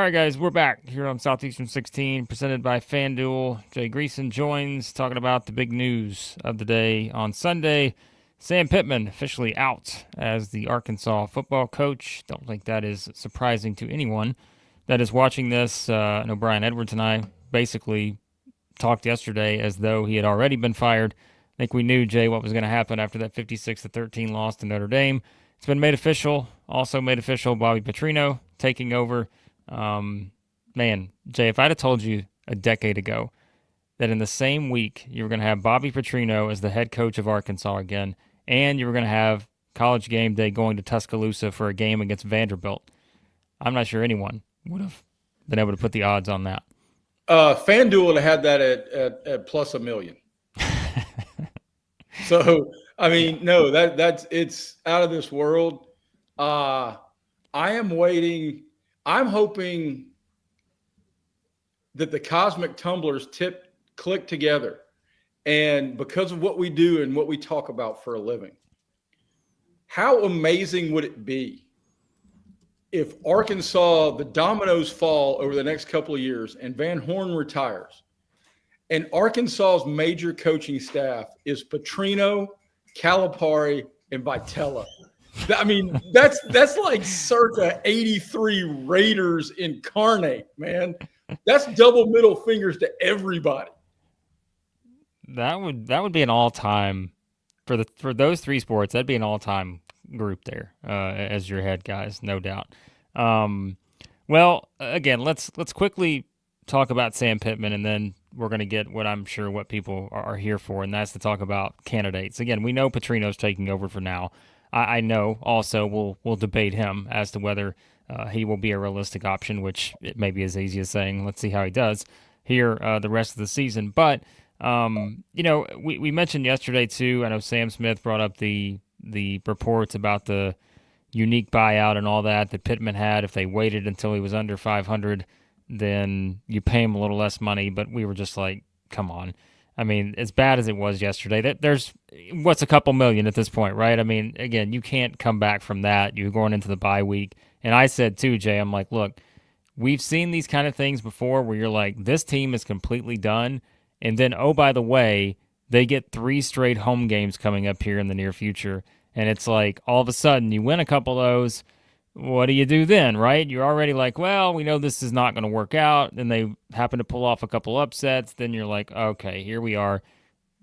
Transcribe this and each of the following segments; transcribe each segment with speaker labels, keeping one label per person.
Speaker 1: right, guys, we're back here on Southeastern 16, presented by FanDuel. Jay Greeson joins, talking about the big news of the day on Sunday. Sam Pittman officially out as the Arkansas football coach. Don't think that is surprising to anyone that is watching this. I know Brian Edwards and I basically talked yesterday as though he had already been fired. I think we knew, Jay, what was going to happen after that 56-13 loss to Notre Dame. It's been made official. Also made official, Bobby Petrino taking over. Man, Jay, if I'd have told you a decade ago that in the same week you were going to have Bobby Petrino as the head coach of Arkansas again, and you were going to have College Game Day going to Tuscaloosa for a game against Vanderbilt, I'm not sure anyone would have been able to put the odds on that.
Speaker 2: FanDuel would have had that at plus $1 million. So, I mean, no, that's it's out of this world. I am waiting. I'm hoping that the cosmic tumblers click together. And because of what we do and what we talk about for a living, how amazing would it be if Arkansas, the dominoes fall over the next couple of years and Van Horn retires and Arkansas's major coaching staff is Petrino, Calipari, and Vitella. I mean, that's like circa 83 Raiders incarnate, man. That's double middle fingers to everybody.
Speaker 1: That would be an all-time for those three sports. That'd be an all-time group there as your head guys, no doubt. Well, again, let's quickly talk about Sam Pittman, and then we're going to get what people are here for, and that's to talk about candidates. Again, we know Petrino's taking over for now. I know also we'll debate him as to whether he will be a realistic option, which it may be as easy as saying, let's see how he does here the rest of the season. But, we mentioned yesterday, too, I know Sam Smith brought up the reports about the unique buyout and all that Pittman had. If they waited until he was under 500, then you pay him a little less money. But we were just like, come on. I mean, as bad as it was yesterday, there's what's a couple million at this point, right? I mean, again, you can't come back from that. You're going into the bye week. And I said too, Jay, I'm like, look, we've seen these kind of things before where you're like, this team is completely done. And then, oh, by the way, they get 3 straight home games coming up here in the near future. And it's like, all of a sudden, you win a couple of those. What do you do then, right? You're already like, well, we know this is not going to work out. Then they happen to pull off a couple upsets. Then you're like, okay, here we are.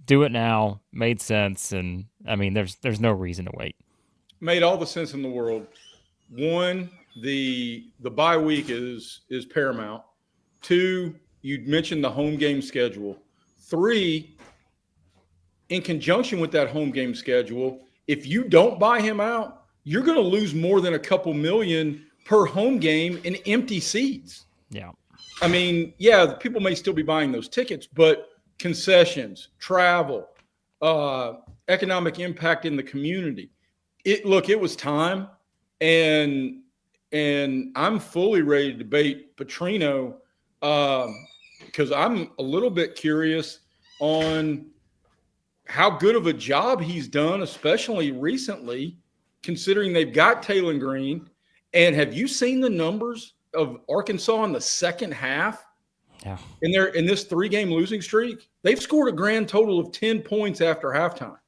Speaker 1: Do it now. Made sense. And, I mean, there's no reason to wait.
Speaker 2: Made all the sense in the world. One, the bye week is paramount. 2, you mentioned the home game schedule. 3, in conjunction with that home game schedule, if you don't buy him out, you're going to lose more than a couple million per home game in empty seats.
Speaker 1: Yeah.
Speaker 2: I mean, yeah, people may still be buying those tickets, but concessions, travel, economic impact in the community. It was time, and I'm fully ready to debate Petrino because I'm a little bit curious on how good of a job he's done, especially recently, considering they've got Taylor Green. And have you seen the numbers of Arkansas in the second half?
Speaker 1: Yeah.
Speaker 2: In this 3-game losing streak, they've scored a grand total of 10 points after halftime.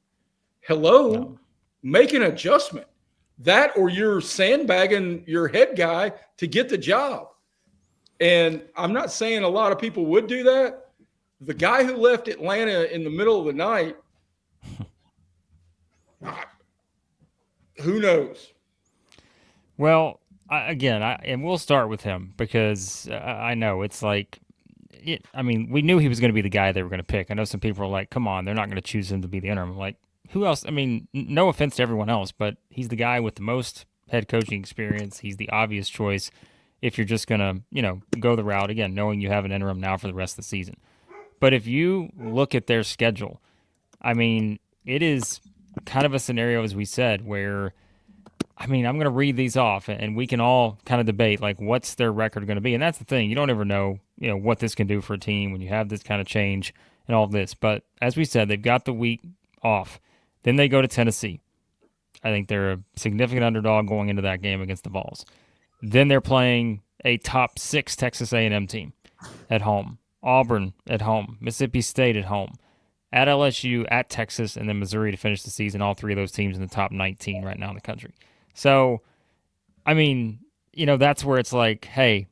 Speaker 2: Hello,
Speaker 1: No.
Speaker 2: Make an adjustment. That or you're sandbagging your head guy to get the job. And I'm not saying a lot of people would do that. The guy who left Atlanta in the middle of the night, who knows?
Speaker 1: Well, and we'll start with him because I know it's like, we knew he was going to be the guy they were going to pick. I know some people are like, come on, they're not going to choose him to be the interim. I'm like, who else? I mean, no offense to everyone else, but he's the guy with the most head coaching experience. He's the obvious choice if you're just going to, go the route, again, knowing you have an interim now for the rest of the season. But if you look at their schedule, I mean, it is kind of a scenario, as we said, where, I'm going to read these off and we can all kind of debate, like, what's their record going to be? And that's the thing. You don't ever know, what this can do for a team when you have this kind of change and all this. But as we said, they've got the week off. Then they go to Tennessee. I think they're a significant underdog going into that game against the Vols. Then they're playing a top 6 Texas A&M team at home, Auburn at home, Mississippi State at home, at LSU, at Texas, and then Missouri to finish the season. All three of those teams in the top 19 right now in the country. So, I mean, that's where it's like, hey,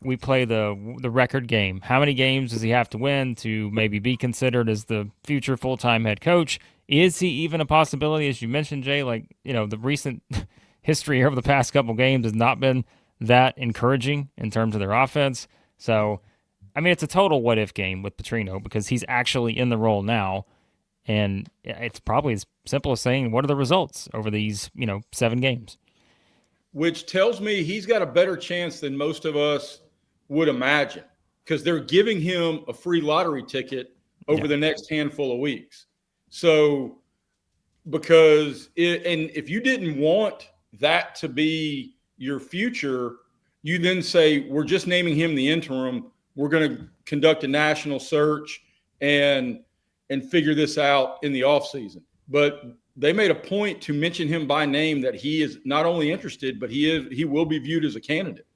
Speaker 1: we play the record game. How many games does he have to win to maybe be considered as the future full-time head coach? Is he even a possibility? As you mentioned, Jay, like, the recent history over the past couple games has not been that encouraging in terms of their offense. So, I mean, it's a total what-if game with Petrino because he's actually in the role now, and it's probably as simple as saying, what are the results over these, 7 games?
Speaker 2: Which tells me he's got a better chance than most of us would imagine because they're giving him a free lottery ticket over the next handful of weeks. So, and if you didn't want that to be your future, you then say, we're just naming him the interim. We're going to conduct a national search and figure this out in the offseason. But they made a point to mention him by name that he is not only interested, but he will be viewed as a candidate.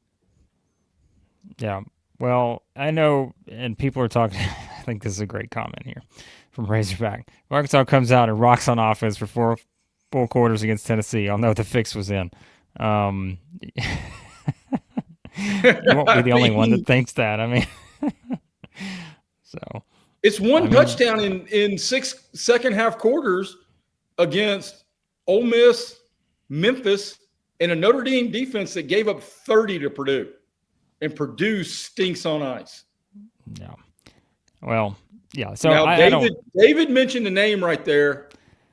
Speaker 1: Yeah. Well, I know, and people are talking, I think this is a great comment here from Razorback. Arkansas comes out and rocks on offense for 4 full quarters against Tennessee. I'll know the fix was in. You won't be the only one that thinks that. I mean, so
Speaker 2: it's one touchdown in 6 second half quarters against Ole Miss, Memphis, and a Notre Dame defense that gave up 30 to Purdue, and Purdue stinks on ice.
Speaker 1: Yeah. Well, yeah. So
Speaker 2: now, David mentioned the name right there.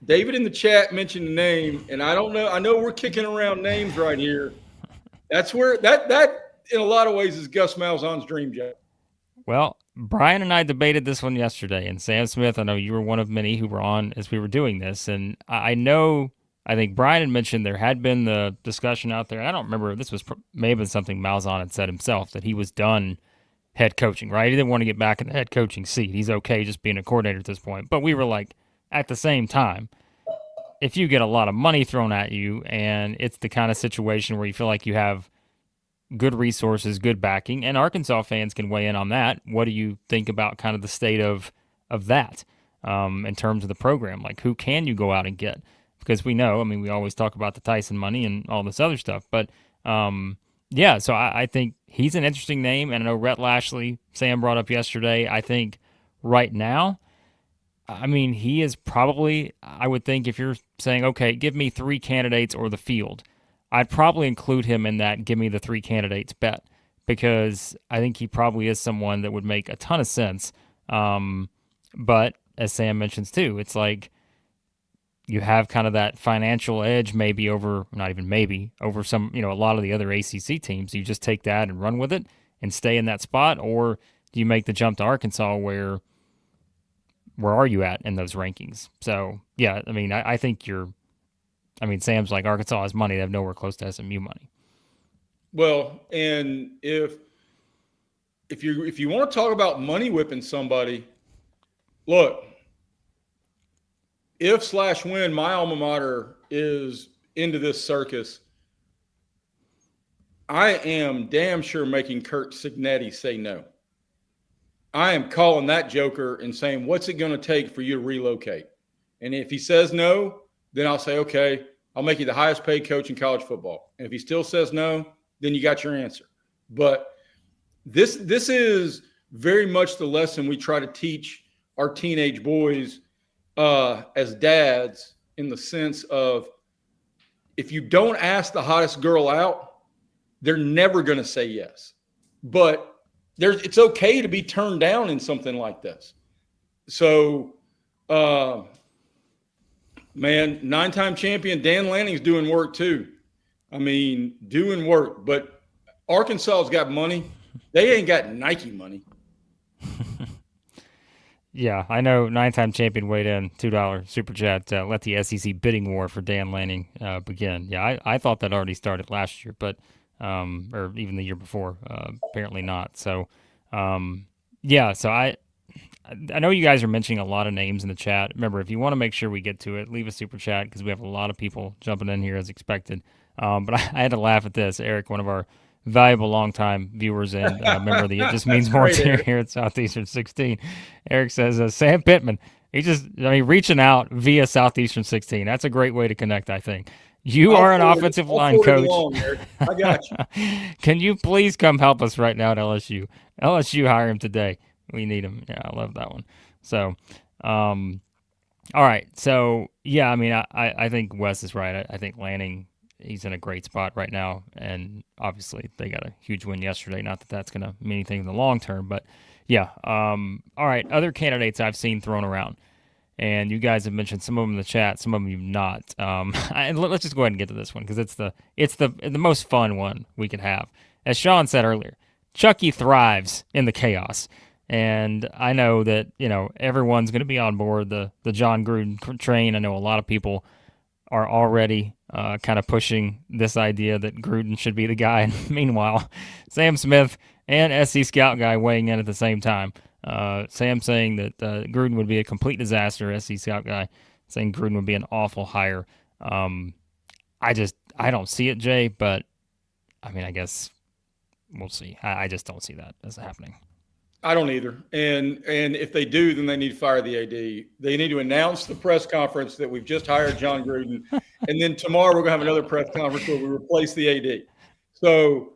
Speaker 2: David in the chat mentioned the name, and I don't know. I know we're kicking around names right here. That's where that in a lot of ways is Gus Malzahn's dream job.
Speaker 1: Well, Brian and I debated this one yesterday, and Sam Smith, I know you were one of many who were on as we were doing this, and I think Brian had mentioned there had been the discussion out there. I don't remember. This may have been something Malzahn had said himself, that he was done head coaching, right? He didn't want to get back in the head coaching seat. He's okay just being a coordinator at this point. But we were like, at the same time, if you get a lot of money thrown at you and it's the kind of situation where you feel like you have good resources, good backing, and Arkansas fans can weigh in on that. What do you think about kind of the state of that in terms of the program? Like, who can you go out and get? Because we know, I mean, we always talk about the Tyson money and all this other stuff. But, so I think he's an interesting name. And I know Rhett Lashlee, Sam brought up yesterday. I think right now, I mean, he is probably, I would think if you're saying, okay, give me 3 candidates or the field, I'd probably include him in that give me the 3 candidates bet, because I think he probably is someone that would make a ton of sense. But as Sam mentions too, it's like you have kind of that financial edge maybe over, not even maybe, over some, a lot of the other ACC teams. You just take that and run with it and stay in that spot, or do you make the jump to Arkansas where are you at in those rankings? So, yeah, I mean, I think Sam's like, Arkansas has money. They have nowhere close to SMU money.
Speaker 2: Well, and if you want to talk about money whipping somebody, look, if/when my alma mater is into this circus, I am damn sure making Kurt Signetti say no. I am calling that joker and saying, what's it going to take for you to relocate? And if he says no, then I'll say, okay, I'll make you the highest paid coach in college football. And if he still says no, then you got your answer. But this is very much the lesson we try to teach our teenage boys as dads, in the sense of, if you don't ask the hottest girl out, they're never going to say yes. But it's okay to be turned down in something like this. So, man, 9-time champion Dan Lanning's doing work too. I mean, doing work. But Arkansas's got money. They ain't got Nike money.
Speaker 1: Yeah, I know 9-time champion weighed in, $2 super chat. Let the SEC bidding war for Dan Lanning begin. Yeah, I thought that already started last year, but or even the year before. Apparently not. So, so I know you guys are mentioning a lot of names in the chat. Remember, if you want to make sure we get to it, leave a super chat, because we have a lot of people jumping in here as expected. But I had to laugh at this. Eric, one of our valuable longtime viewers and member of the It Just Means More tier here at Southeastern 16. Eric says, Sam Pittman, reaching out via Southeastern 16. That's a great way to connect, I think. You are an offensive line coach.
Speaker 2: I got you.
Speaker 1: Can you please come help us right now at LSU? LSU, hire him today. We need him. Yeah, I love that one. So, all right. So, yeah, I mean, I think Wes is right. I think Lanning, he's in a great spot right now. And obviously, they got a huge win yesterday. Not that that's going to mean anything in the long term. But, yeah. All right. Other candidates I've seen thrown around. And you guys have mentioned some of them in the chat, some of them you've not. And let's just go ahead and get to this one because it's the most fun one we could have. As Sean said earlier, Chucky thrives in the chaos, and I know that everyone's going to be on board the Jon Gruden train. I know a lot of people are already kind of pushing this idea that Gruden should be the guy. And meanwhile, Sam Smith and SC Scout guy weighing in at the same time. Sam saying that Gruden would be a complete disaster. SC Scout guy saying Gruden would be an awful hire. I don't see it, Jay, but I mean, I guess we'll see. I just don't see that as happening.
Speaker 2: I don't either. And if they do, then they need to fire the AD. They need to announce the press conference that we've just hired Jon Gruden. And then tomorrow we're going to have another press conference where we replace the AD. So,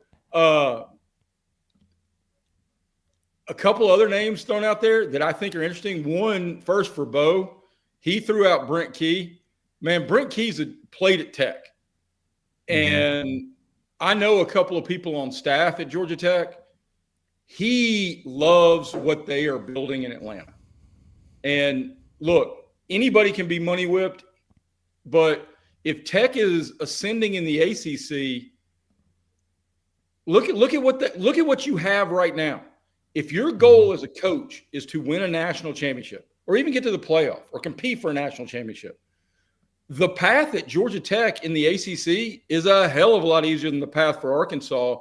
Speaker 2: a couple other names thrown out there that I think are interesting. One, first for Bo, he threw out Brent Key. Man, Brent Key's played at Tech. And I know a couple of people on staff at Georgia Tech. He loves what they are building in Atlanta. And look, anybody can be money whipped, but if Tech is ascending in the ACC, look at what you have right now. If your goal as a coach is to win a national championship or even get to the playoff or compete for a national championship, the path at Georgia Tech in the ACC is a hell of a lot easier than the path for Arkansas.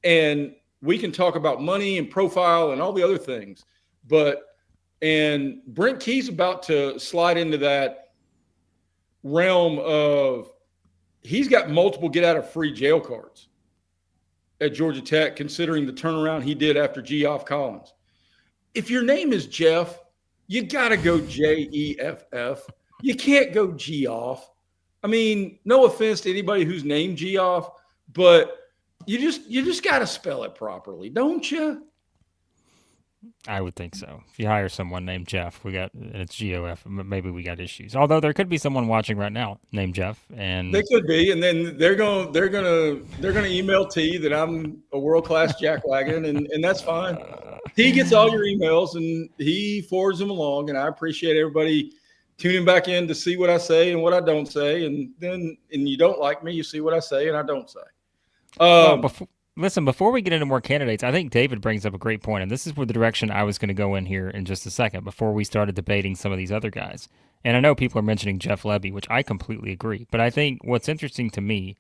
Speaker 2: And we can talk about money and profile and all the other things. And Brent Key's about to slide into that realm of he's got multiple get out of free jail cards at Georgia Tech, considering the turnaround he did after Geoff Collins. If your name is Jeff, you got to go Jeff. You can't go Geoff. I mean, no offense to anybody who's named Geoff, but you just got to spell it properly, don't you?
Speaker 1: I would think so. If you hire someone named Jeff, it's G-O-F, maybe we got issues. Although there could be someone watching right now named Jeff, and
Speaker 2: they could be, and then they're gonna email T that I'm a world-class jackwagon, and that's fine. T gets all your emails and he forwards them along, and I appreciate everybody tuning back in to see what I say and what I don't say, and you don't like me, you see what I say and I don't say.
Speaker 1: Before we get into more candidates, I think David brings up a great point, and this is where the direction I was going to go in here in just a second before we started debating some of these other guys. And I know people are mentioning Jeff Lebby, which I completely agree. But I think what's interesting to me,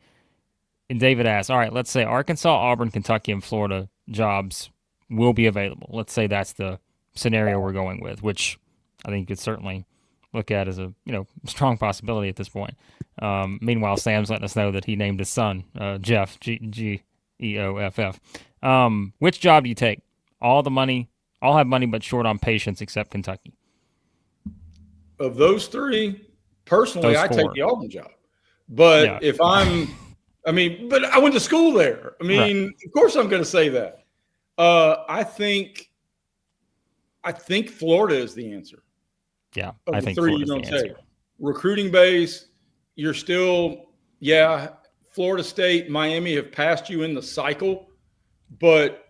Speaker 1: and David asks, all right, let's say Arkansas, Auburn, Kentucky, and Florida jobs will be available. Let's say that's the scenario we're going with, which I think you could certainly look at as a strong possibility at this point. Meanwhile, Sam's letting us know that he named his son Jeff, Geoff. Which job do you take? All the money, all have money, but short on patience, except Kentucky.
Speaker 2: Of those three, personally, I take the Auburn job. But but I went to school there. I mean, right. Of course I'm going to say that. I think Florida is the answer.
Speaker 1: Yeah, I think
Speaker 2: three you don't take. Recruiting base, you're still, Florida State, Miami have passed you in the cycle, but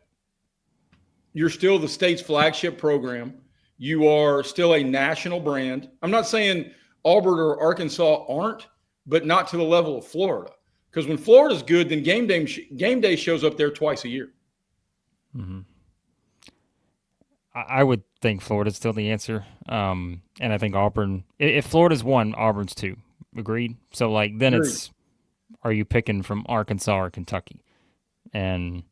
Speaker 2: you're still the state's flagship program. You are still a national brand. I'm not saying Auburn or Arkansas aren't, but not to the level of Florida. Because when Florida's good, then game day shows up there twice a year.
Speaker 1: Mm-hmm. I would think Florida's still the answer. And I think Auburn, if Florida's one, Auburn's two. Agreed? So, then Agreed. It's, are you picking from Arkansas or Kentucky? And,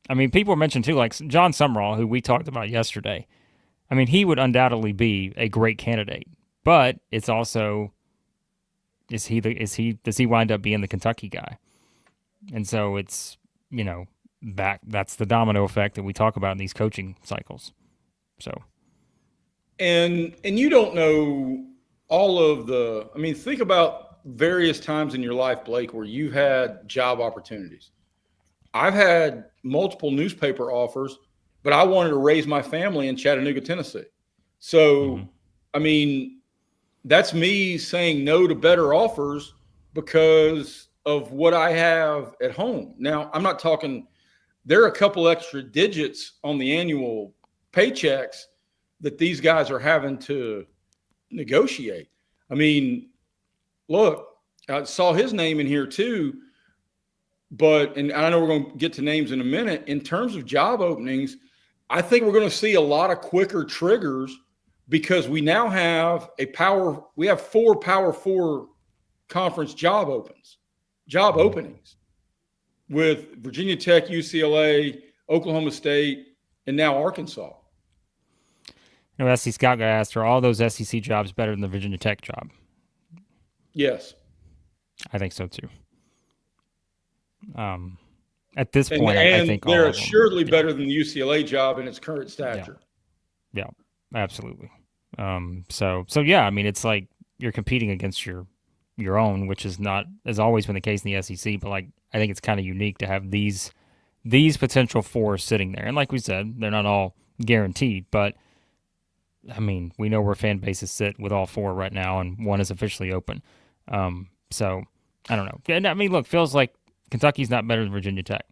Speaker 1: people were mentioned too, Jon Sumrall, who we talked about yesterday. He would undoubtedly be a great candidate. But it's also, does he wind up being the Kentucky guy? And so it's, that's the domino effect that we talk about in these coaching cycles. So,
Speaker 2: and you don't know all of the. I mean, think about various times in your life, Blake, where you've had job opportunities. I've had multiple newspaper offers, but I wanted to raise my family in Chattanooga, Tennessee. So, I mean, that's me saying no to better offers because of what I have at home. Now, I'm not talking, there are a couple extra digits on the annual paychecks that these guys are having to negotiate. I mean, look, I saw his name in here too, and I know we're going to get to names in a minute. In terms of job openings, I think we're going to see a lot of quicker triggers because we now have we have 4 Power 4 conference job openings with Virginia Tech, UCLA, Oklahoma State, and now Arkansas.
Speaker 1: SC Scott got asked, are all those SEC jobs better than the Virginia Tech job?
Speaker 2: Yes.
Speaker 1: I think so too. At this point, I think
Speaker 2: they're assuredly better than the UCLA job in its current stature.
Speaker 1: Yeah, absolutely. So yeah, I mean, it's like you're competing against your own, which is not has always been the case in the SEC. But like, I think it's kind of unique to have these potential 4 sitting there. And like we said, they're not all guaranteed, but I mean, we know where fan bases sit with all 4 right now, and one is officially open. So I don't know. And I mean, look, feels like Kentucky's not better than Virginia Tech.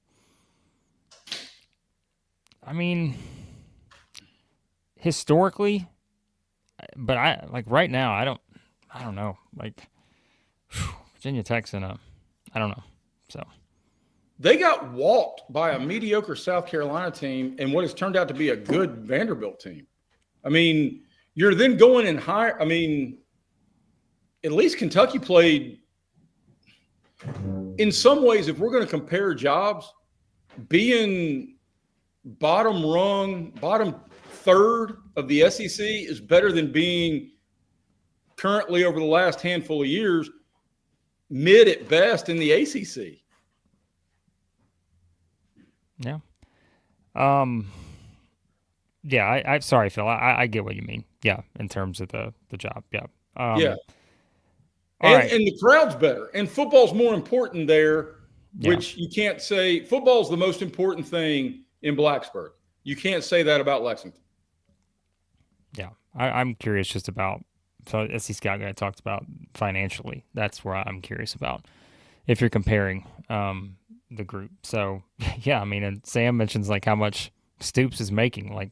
Speaker 1: I mean, historically, but I like right now, I don't know. Like Virginia Tech's I don't know. So
Speaker 2: they got walked by a mediocre South Carolina team and what has turned out to be a good Vanderbilt team. I mean, you're then going and hire. I mean, at least Kentucky played. In some ways, if we're going to compare jobs, being bottom third of the SEC is better than being currently, over the last handful of years, mid at best in the ACC.
Speaker 1: Yeah. Yeah, I'm sorry, Phil. I get what you mean. Yeah, in terms of the job. Yeah.
Speaker 2: Yeah. And the crowd's better. And football's more important there, which you can't say. Football's the most important thing in Blacksburg. You can't say that about Lexington.
Speaker 1: Yeah. I'm curious just about, so SC Scout guy talked about financially. That's where I'm curious about if you're comparing the group. So, yeah, I mean, and Sam mentions like how much Stoops is making. Like,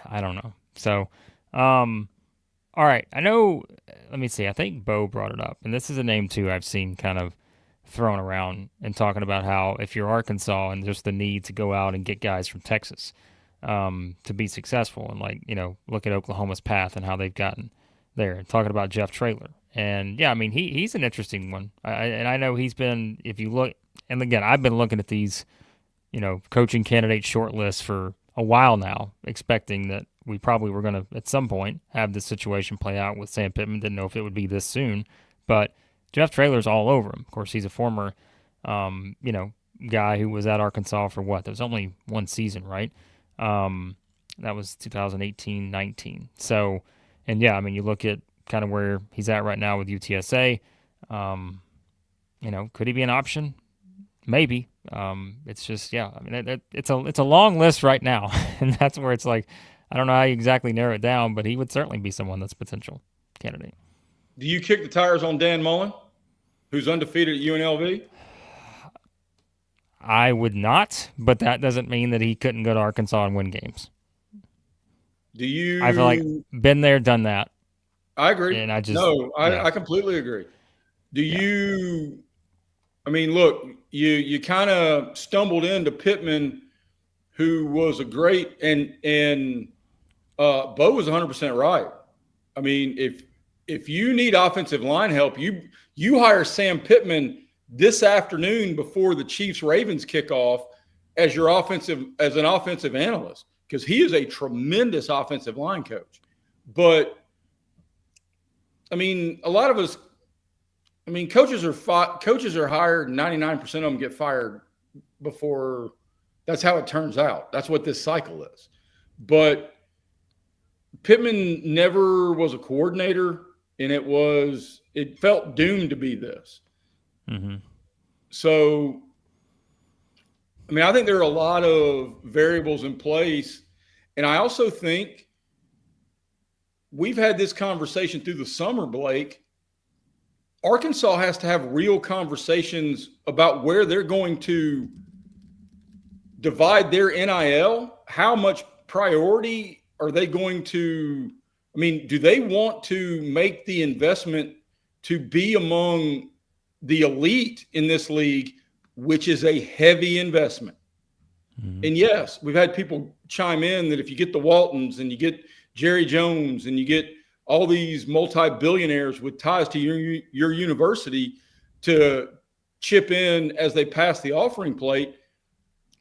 Speaker 1: I don't know. So, all right. I know, let me see. I think Bo brought it up. And this is a name, too, I've seen kind of thrown around and talking about how if you're Arkansas and just the need to go out and get guys from Texas to be successful. And, like, look at Oklahoma's path and how they've gotten there. Talking about Jeff Traylor. And, yeah, I mean, he's an interesting one. And I know he's been, if you look, and again, I've been looking at these, coaching candidate short lists for a while now, expecting that we probably were going to, at some point, have this situation play out with Sam Pittman. Didn't know if it would be this soon, but Jeff Traylor's all over him. Of course, he's a former, guy who was at Arkansas for what? There was only one season, right? That was 2018-19. So, and yeah, I mean, you look at kind of where he's at right now with UTSA. Could he be an option? Maybe. It's just, yeah, I mean, it's a long list right now, and that's where it's like, I don't know how you exactly narrow it down, but he would certainly be someone that's a potential candidate.
Speaker 2: Do you kick the tires on Dan Mullen, who's undefeated at UNLV?
Speaker 1: I would not, but that doesn't mean that he couldn't go to Arkansas and win games.
Speaker 2: Do you?
Speaker 1: I feel like been there, done that.
Speaker 2: I agree.
Speaker 1: And
Speaker 2: I completely agree. Do you? I mean, look, you kind of stumbled into Pittman, who was a great and Bo was 100% right. I mean, if you need offensive line help, you hire Sam Pittman this afternoon before the Chiefs-Ravens kickoff as an offensive analyst, because he is a tremendous offensive line coach. But I mean, a lot of us. I mean, coaches are hired. 99% of them get fired before that's how it turns out. That's what this cycle is. But Pittman never was a coordinator, and it felt doomed to be this.
Speaker 1: Mm-hmm.
Speaker 2: So, I mean, I think there are a lot of variables in place. And I also think we've had this conversation through the summer, Blake. Arkansas has to have real conversations about where they're going to divide their NIL. How much priority are they going to – I mean, do they want to make the investment to be among the elite in this league, which is a heavy investment? Mm-hmm. And yes, we've had people chime in that if you get the Waltons and you get Jerry Jones and you get all these multi-billionaires with ties to your university to chip in as they pass the offering plate,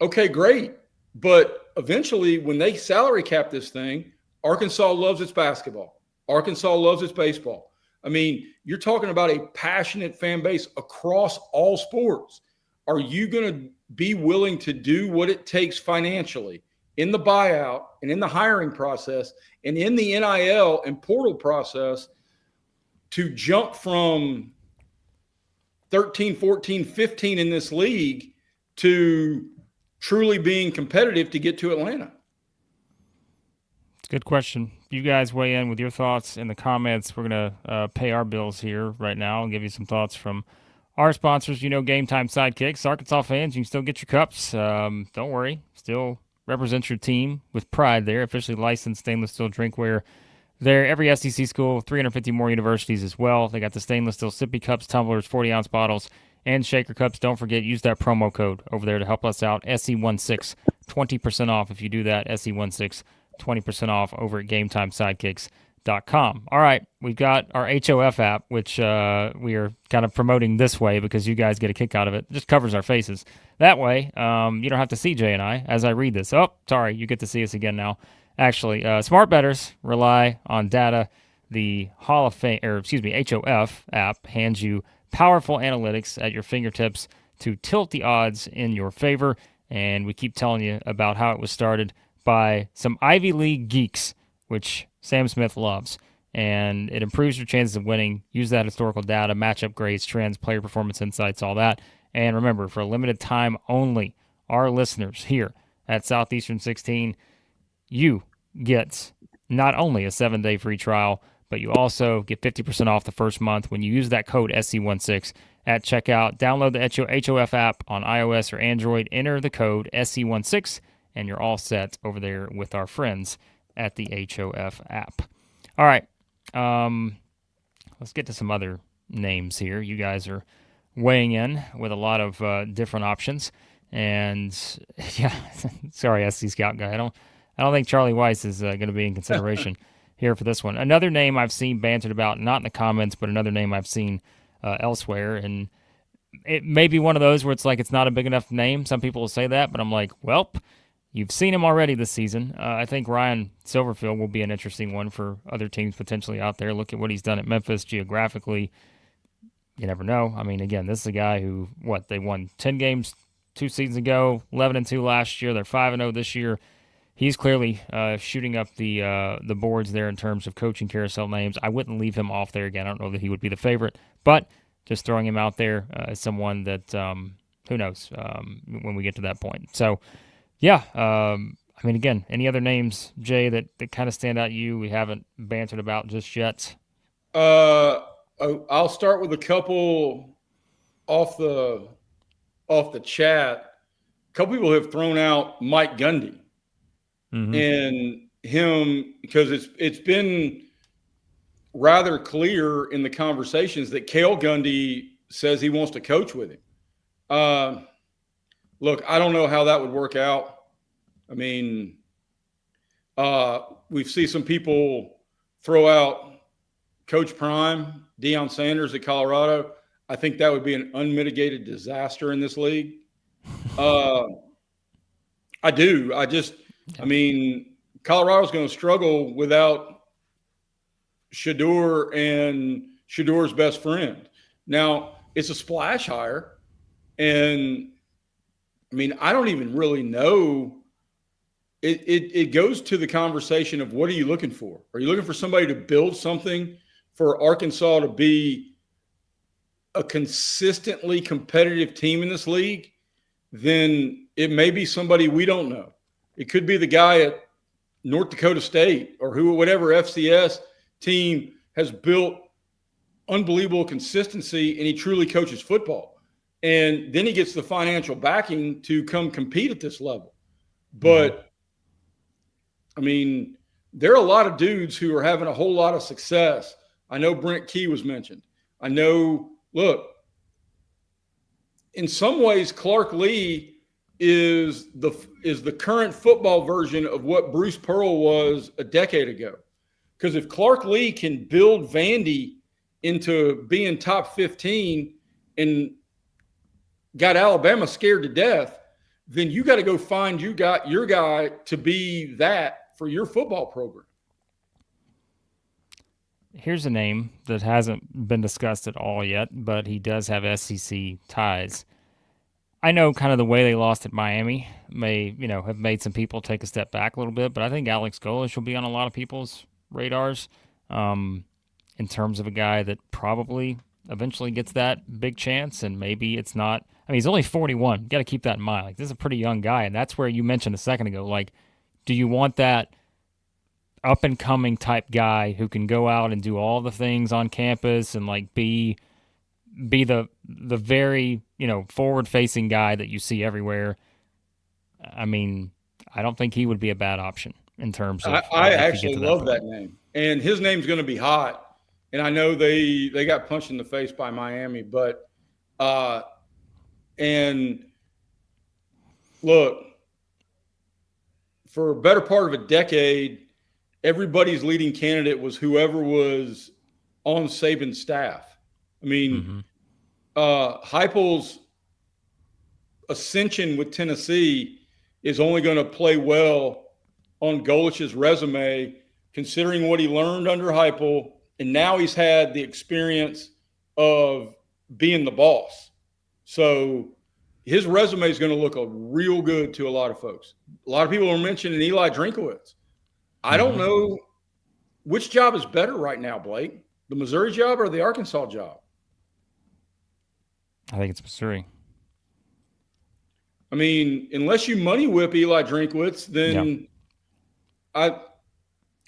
Speaker 2: okay, great. But eventually when they salary cap this thing, Arkansas loves its basketball. Arkansas loves its baseball. I mean, you're talking about a passionate fan base across all sports. Are you going to be willing to do what it takes financially in the buyout and in the hiring process and in the NIL and portal process to jump from 13, 14, 15 in this league to truly being competitive to get to Atlanta?
Speaker 1: It's a good question. You guys weigh in with your thoughts in the comments. We're going to pay our bills here right now and give you some thoughts from our sponsors. You know, Game Time Sidekicks. Arkansas fans, you can still get your cups. Don't worry. Still represent your team with pride there. Officially licensed stainless steel drinkware there. Every SEC school, 350 more universities as well. They got the stainless steel sippy cups, tumblers, 40-ounce bottles, and shaker cups. Don't forget, use that promo code over there to help us out. SE16, 20% off if you do that. SE16, 20% off over at GameTimeSidekicks.com. All right, we've got our HOF app, which we are kind of promoting this way because you guys get a kick out of it. It just covers our faces. That way, you don't have to see Jay and I as I read this. Oh, sorry, you get to see us again now. Actually, smart bettors rely on data. The Hall of Fame, HOF app hands you powerful analytics at your fingertips to tilt the odds in your favor. And we keep telling you about how it was started by some Ivy League geeks, which Sam Smith loves. And it improves your chances of winning. Use that historical data, matchup grades, trends, player performance insights, all that. And remember, for a limited time only, our listeners here at Southeastern 16, you get not only a 7-day free trial, but you also get 50% off the first month when you use that code SC16 at checkout. Download the HOF app on iOS or Android. Enter the code SC16, and you're all set over there with our friends at the HOF app. All right, let's get to some other names here. You guys are weighing in with a lot of different options. And, yeah, sorry, SC Scout guy. I don't think Charlie Weiss is going to be in consideration here for this one. Another name I've seen bantered about, not in the comments, but another name I've seen elsewhere. And it may be one of those where it's like it's not a big enough name. Some people will say that, but I'm like, welp, you've seen him already this season. I think Ryan Silverfield will be an interesting one for other teams potentially out there. Look at what he's done at Memphis geographically. You never know. I mean, again, this is a guy who, they won 10 games 2 seasons ago, 11-2 last year. They're 5-0 this year. He's clearly shooting up the boards there in terms of coaching carousel names. I wouldn't leave him off there again. I don't know that he would be the favorite, but just throwing him out there as someone that, who knows, when we get to that point. So, yeah, I mean, again, any other names, Jay, that kind of stand out to you we haven't bantered about just yet?
Speaker 2: I'll start with a couple off the chat. A couple people have thrown out Mike Gundy. Mm-hmm. And him, because it's been rather clear in the conversations that Cale Gundy says he wants to coach with him. Look, I don't know how that would work out. I mean, we've seen some people throw out Coach Prime, Deion Sanders at Colorado. I think that would be an unmitigated disaster in this league. I do. I mean, Colorado's going to struggle without Shedeur and Shedeur's best friend. Now, it's a splash hire, and I mean, I don't even really know. It goes to the conversation of what are you looking for? Are you looking for somebody to build something for Arkansas to be a consistently competitive team in this league? Then it may be somebody we don't know. It could be the guy at North Dakota State or whatever FCS team has built unbelievable consistency and he truly coaches football. And then he gets the financial backing to come compete at this level. But, I mean, there are a lot of dudes who are having a whole lot of success. I know Brent Key was mentioned. I know, look, in some ways, Clark Lee is the current football version of what Bruce Pearl was a decade ago. Because if Clark Lee can build Vandy into being top 15 and got Alabama scared to death, then you got to go find your guy to be that for your football program.
Speaker 1: Here's a name that hasn't been discussed at all yet, but he does have SEC ties. I know kind of the way they lost at Miami may, have made some people take a step back a little bit, but I think Alex Golesh will be on a lot of people's radars in terms of a guy that probably eventually gets that big chance, and maybe it's not. I mean, he's only 41. You got to keep that in mind. Like, this is a pretty young guy, and that's where you mentioned a second ago. Like, do you want that up-and-coming type guy who can go out and do all the things on campus and, like, be the very, forward-facing guy that you see everywhere? I mean, I don't think he would be a bad option in terms of
Speaker 2: I actually love that name. And his name's going to be hot. And I know they got punched in the face by Miami, but and look, for a better part of a decade, everybody's leading candidate was whoever was on Saban's staff. I mean, Heupel's ascension with Tennessee is only going to play well on Golesh's resume, considering what he learned under Heupel, and now he's had the experience of being the boss. So his resume is going to look real good to a lot of folks. A lot of people are mentioning Eli Drinkowitz. I don't know which job is better right now, Blake, the Missouri job or the Arkansas job?
Speaker 1: I think it's Missouri.
Speaker 2: I mean, unless you money whip Eli Drinkowitz, then I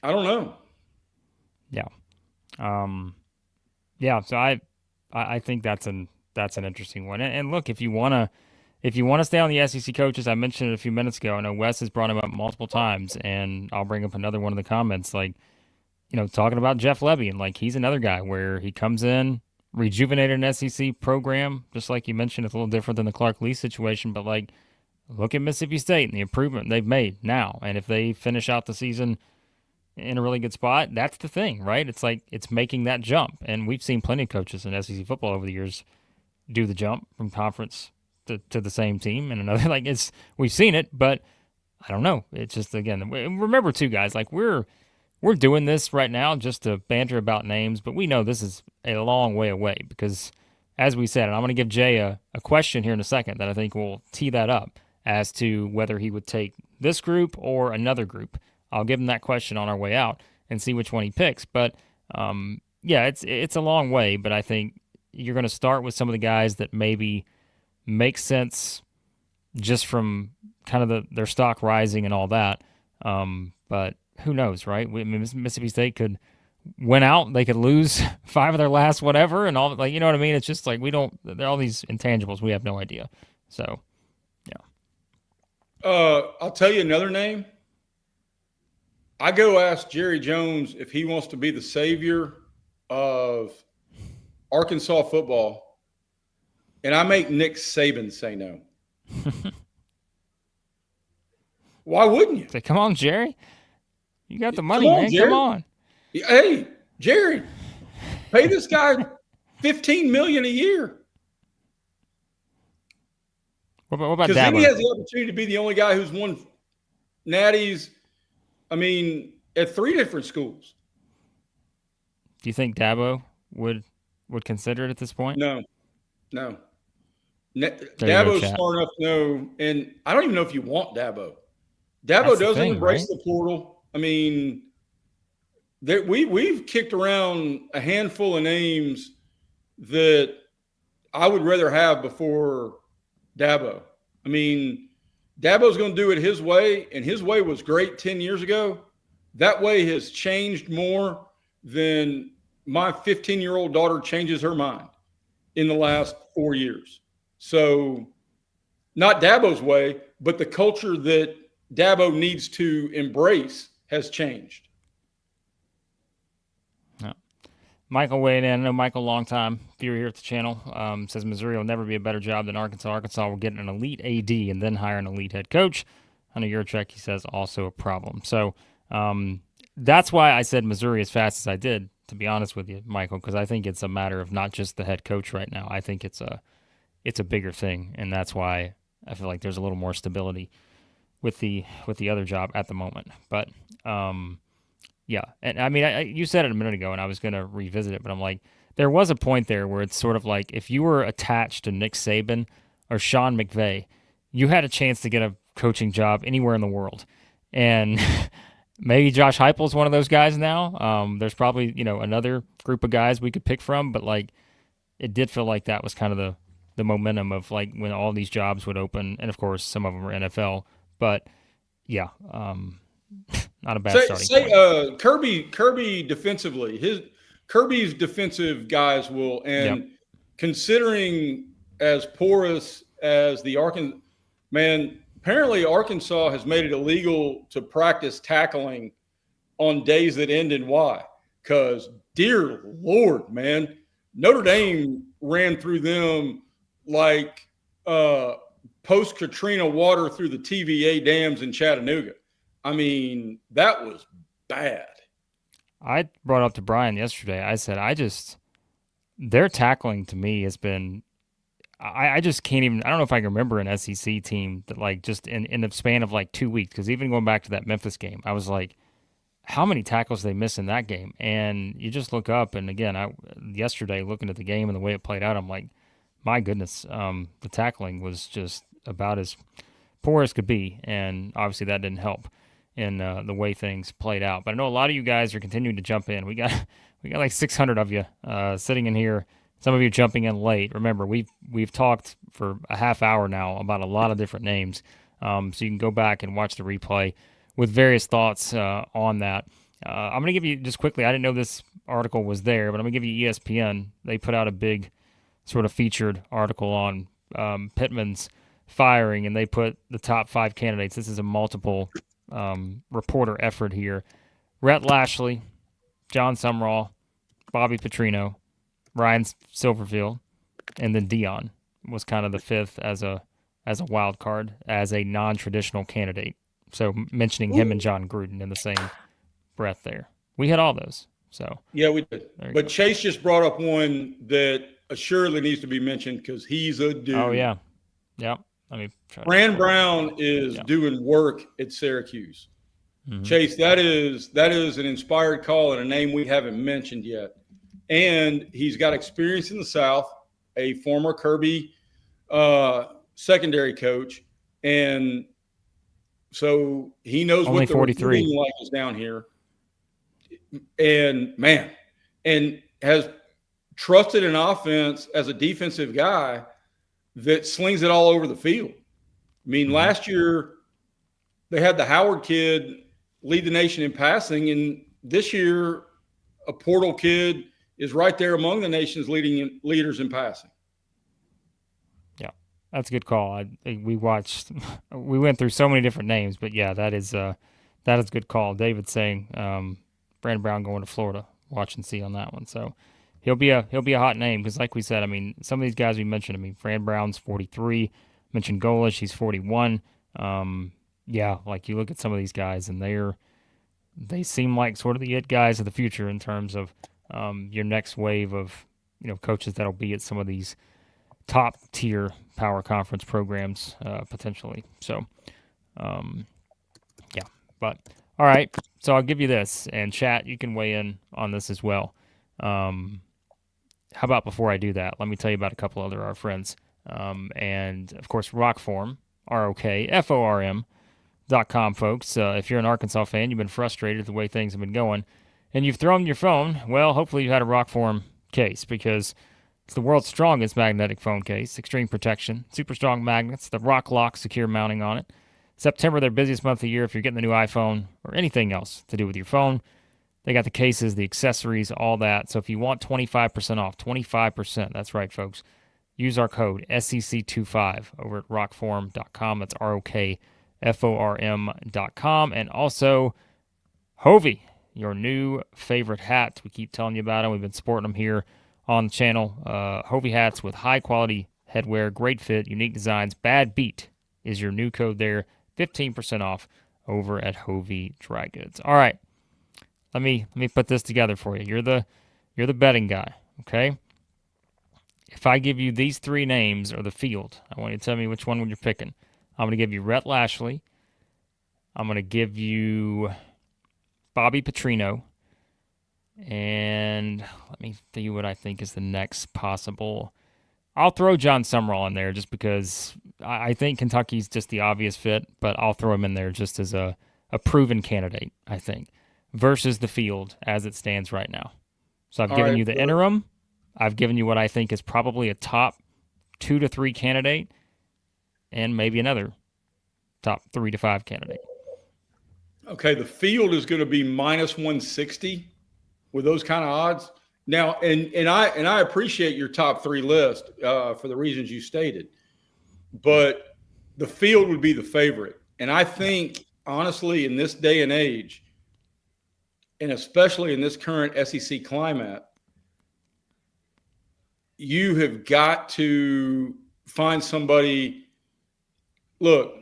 Speaker 2: don't know.
Speaker 1: Yeah. So I think that's an interesting one. And look, if you want to stay on the SEC coaches, I mentioned it a few minutes ago. I know Wes has brought him up multiple times, and I'll bring up another one in the comments. Like, talking about Jeff Lebby, and like he's another guy where he comes in, rejuvenated an SEC program, just like you mentioned. It's a little different than the Clark Lee situation, but like, look at Mississippi State and the improvement they've made now. And if they finish out the season in a really good spot, that's the thing, right? It's like it's making that jump. And we've seen plenty of coaches in SEC football over the years do the jump from conference to the same team and another. Like, we've seen it, but I don't know. It's just, again, remember too, guys, like we're doing this right now just to banter about names, but we know this is a long way away because, as we said, and I'm going to give Jay a question here in a second that I think will tee that up as to whether he would take this group or another group. I'll give him that question on our way out and see which one he picks. But, it's a long way, but I think you're going to start with some of the guys that maybe make sense just from kind of their stock rising and all that. But who knows, right? Mississippi State could win out. They could lose 5 of their last whatever and all. Like, you know what I mean? It's just like there are all these intangibles. We have no idea. So, yeah.
Speaker 2: I'll tell you another name. I go ask Jerry Jones if he wants to be the savior of Arkansas football, and I make Nick Saban say no. Why wouldn't you?
Speaker 1: Say, come on, Jerry. You got the money, man.
Speaker 2: Jerry.
Speaker 1: Come on.
Speaker 2: Hey, Jerry, pay this guy $15 million a year.
Speaker 1: What about Dabo?
Speaker 2: Because then he has the opportunity to be the only guy who's won natties, at 3 different schools.
Speaker 1: Do you think Dabo would consider it at this point?
Speaker 2: No. Dabo's smart enough to know, and I don't even know if you want Dabo. Dabo doesn't embrace the portal. I mean, we've kicked around a handful of names that I would rather have before Dabo. I mean, Dabo's going to do it his way, and his way was great 10 years ago. That way has changed more than my 15-year-old daughter changes her mind in the last 4 years. So not Dabo's way, but the culture that Dabo needs to embrace has changed.
Speaker 1: Yeah. Michael weighed in. I know Michael, long time viewer here at the channel, says Missouri will never be a better job than Arkansas. Arkansas will get an elite AD and then hire an elite head coach. On a Yurchek, he says, also a problem. So that's why I said Missouri as fast as I did, to be honest with you, Michael, because I think it's a matter of not just the head coach right now. I think it's a bigger thing, and that's why I feel like there's a little more stability with the other job at the moment. But yeah, and I mean, you said it a minute ago, and I was going to revisit it, but I'm like, there was a point there where it's sort of like if you were attached to Nick Saban or Sean McVay, you had a chance to get a coaching job anywhere in the world, and maybe Josh Heupel's one of those guys now. There's probably another group of guys we could pick from, but like it did feel like that was kind of the momentum of like when all these jobs would open, and of course some of them were NFL. But yeah, not a bad starting point.
Speaker 2: Kirby defensively, Kirby's defensive guys will, and considering as porous as the Arkansas man, apparently Arkansas has made it illegal to practice tackling on days that end in Y. Because dear Lord, man, Notre Dame ran through them like post-Katrina water through the TVA dams in Chattanooga. I mean, that was bad.
Speaker 1: I brought up to Brian yesterday. I said, their tackling to me has been, I just can't even, I don't know if I can remember an SEC team that like just in the span of like 2 weeks, because even going back to that Memphis game, I was like, how many tackles they missed in that game? And you just look up, and again, yesterday looking at the game and the way it played out, I'm like, my goodness, the tackling was just about as poor as could be, and obviously that didn't help in the way things played out. But I know a lot of you guys are continuing to jump in. We got like 600 of you sitting in here. Some of you jumping in late. Remember, we've talked for a half hour now about a lot of different names, so you can go back and watch the replay with various thoughts on that. I'm going to give you, just quickly, I didn't know this article was there, but I'm going to give you ESPN. They put out a big sort of featured article on Pittman's firing, and they put the top 5 candidates. This is a multiple reporter effort here. Rhett Lashlee, Jon Sumrall, Bobby Petrino, Ryan Silverfield, and then Deion was kind of the 5th as a wild card, as a non-traditional candidate. So mentioning him and Jon Gruden in the same breath there. We had all those. So
Speaker 2: yeah, we did. But go. Chase just brought up one that assuredly needs to be mentioned because he's a dude.
Speaker 1: Oh, yeah. Yep.
Speaker 2: Fran Brown is doing work at Syracuse. Mm-hmm. Chase, that is an inspired call and a name we haven't mentioned yet. And he's got experience in the South, a former Kirby secondary coach. And so he knows
Speaker 1: only
Speaker 2: what the
Speaker 1: 43
Speaker 2: like is down here. And man, and has trusted an offense as a defensive guy that slings it all over the field. I mean, last year they had the Howard kid lead the nation in passing, and this year a portal kid is right there among the nation's leaders in passing.
Speaker 1: Yeah, that's a good call. We went through so many different names, but yeah, that is a good call. David's saying Fran Brown going to Florida. Watch and see on that one. So he'll be a hot name because, like we said, I mean, some of these guys we mentioned. I mean, Fran Brown's 43. Mentioned Golish, he's 41. Yeah, like you look at some of these guys, and they seem like sort of the it guys of the future in terms of your next wave of coaches that'll be at some of these top tier power conference programs potentially. So, yeah, but all right. So I'll give you this, and chat, you can weigh in on this as well. How about before I do that, let me tell you about a couple other our friends And, of course, ROKFORM, ROKFORM.com, folks. If you're an Arkansas fan, you've been frustrated with the way things have been going, and you've thrown your phone, well, hopefully you had a ROKFORM case, because it's the world's strongest magnetic phone case. Extreme protection, super strong magnets, the Rock Lock secure mounting on it. September, their busiest month of the year if you're getting the new iPhone or anything else to do with your phone. They got the cases, the accessories, all that. So if you want 25% off, 25%, that's right, folks, use our code SEC25 over at rockform.com. That's ROKFORM.com. And also, HOVI, your new favorite hat. We keep telling you about them. We've been sporting them here on the channel. HOVI hats with high-quality headwear, great fit, unique designs. Bad Beat is your new code there. 15% off over at HOVI Dry Goods. All right. Let me put this together for you. You're the betting guy, okay? If I give you these three names or the field, I want you to tell me which one you're picking. I'm going to give you Rhett Lashlee. I'm going to give you Bobby Petrino. And let me tell you what I think is the next possible. I'll throw Jon Sumrall in there just because I think Kentucky's just the obvious fit, but I'll throw him in there just as a proven candidate, I think, versus the field as it stands right now. So I've given you the interim. I've given you what I think is probably a top 2 to 3 candidate, and maybe another top 3 to 5 candidate.
Speaker 2: Okay, the field is going to be minus 160 with those kind of odds. Now, and I appreciate your top 3 list for the reasons you stated, but the field would be the favorite. And I think, honestly, in this day and age, and especially in this current SEC climate, you have got to find somebody. Look,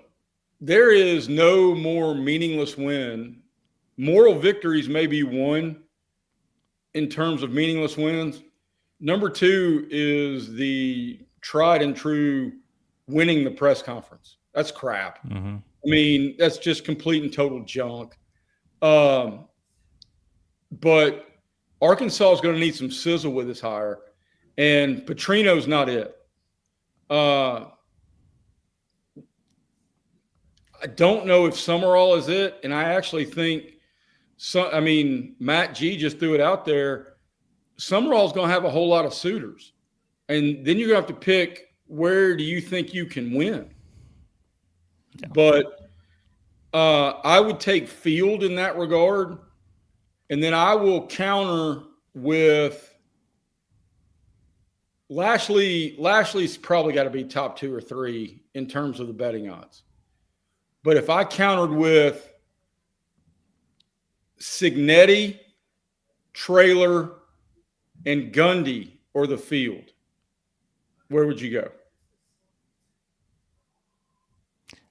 Speaker 2: there is no more meaningless win. Moral victories may be won in terms of meaningless wins. Number 2 is the tried and true winning the press conference. That's crap. Mm-hmm. I mean, that's just complete and total junk. But Arkansas is going to need some sizzle with this hire, and Petrino's not it. I don't know if Sumrall is it, and I actually think Matt G just threw it out there. Sumrall's going to have a whole lot of suitors, and then you're going to have to pick where do you think you can win. Yeah. But I would take field in that regard, and then I will counter with Lashlee. Lashley's probably got to be top 2 or 3 in terms of the betting odds. But if I countered with Cignetti, Traylor, and Gundy or the field, where would you go?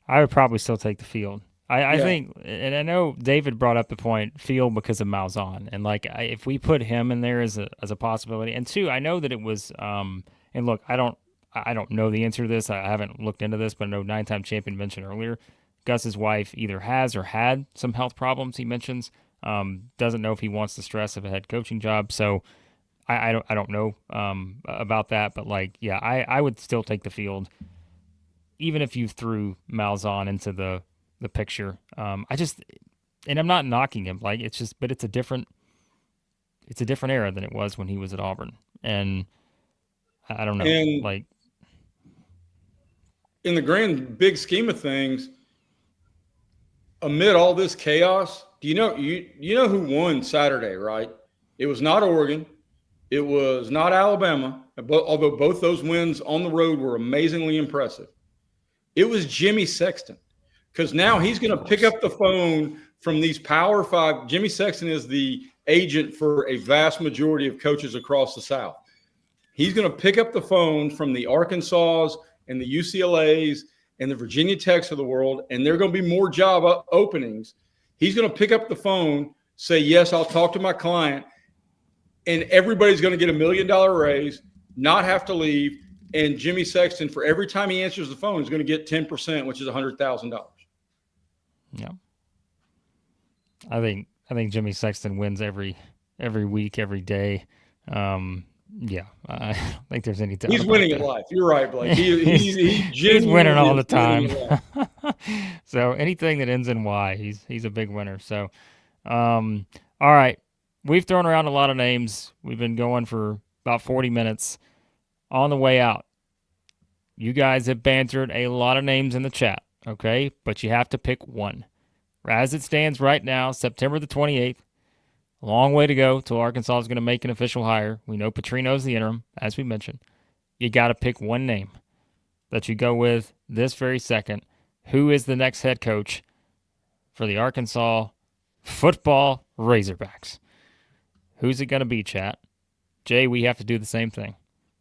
Speaker 1: I would probably still take the field. I think, and I know David brought up the point, field because of Malzahn, and if we put him in there as a possibility, and 2, I know that it was, and look, I don't know the answer to this. I haven't looked into this, but I know 9-time champion mentioned earlier, Gus's wife either has or had some health problems. He mentions doesn't know if he wants the stress of a head coaching job, so I don't know about that, but I would still take the field, even if you threw Malzahn into the picture. And I'm not knocking him, but it's a different era than it was when he was at Auburn, and I don't know, in
Speaker 2: the grand big scheme of things, amid all this chaos, do you know who won Saturday, right? It was not Oregon, it was not Alabama, although both those wins on the road were amazingly impressive. It was Jimmy Sexton. Because now he's going to pick up the phone from these Power 5. Jimmy Sexton is the agent for a vast majority of coaches across the South. He's going to pick up the phone from the Arkansas and the UCLAs and the Virginia Techs of the world, and there are going to be more job openings. He's going to pick up the phone, say, yes, I'll talk to my client, and everybody's going to get $1 million raise, not have to leave, and Jimmy Sexton, for every time he answers the phone, is going to get 10%, which is $100,000.
Speaker 1: Yeah, I think Jimmy Sexton wins every week, every day. Yeah, I don't think there's any doubt.
Speaker 2: He's winning in life. You're right, Blake. He's
Speaker 1: winning all the
Speaker 2: genuinely
Speaker 1: time. So anything that ends in Y, he's a big winner. So, all right, we've thrown around a lot of names. We've been going for about 40 minutes. On the way out, you guys have bantered a lot of names in the chat, okay? But you have to pick one. As it stands right now, September the 28th, a long way to go till Arkansas is going to make an official hire. We know Petrino's the interim, as we mentioned. You got to pick one name that you go with this very second. Who is the next head coach for the Arkansas football Razorbacks? Who's it going to be, chat? Jay, we have to do the same thing.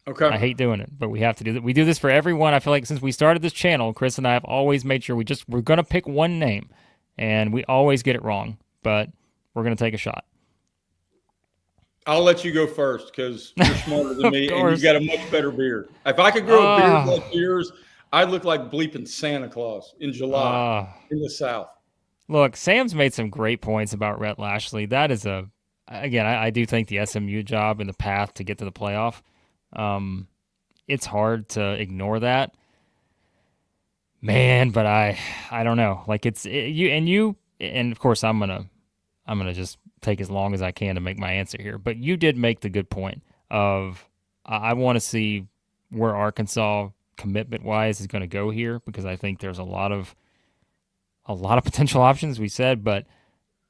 Speaker 2: Okay.
Speaker 1: I hate doing it, but we have to do that. We do this for everyone. I feel like since we started this channel, Chris and I have always made sure we're going to pick one name, and we always get it wrong, but we're going to take a shot.
Speaker 2: I'll let you go first because you're smarter than me and you've got a much better beard. If I could grow a beard like yours, I'd look like bleeping Santa Claus in July in the South. Look,
Speaker 1: Sam's made some great points about Rhett Lashlee. That is again, I do think the SMU job and the path to get to the playoff, it's hard to ignore that. Man, but I don't know. Like and of course I'm gonna just take as long as I can to make my answer here. But you did make the good point of I want to see where Arkansas commitment-wise is going to go here because I think there's a lot of potential options, we said, but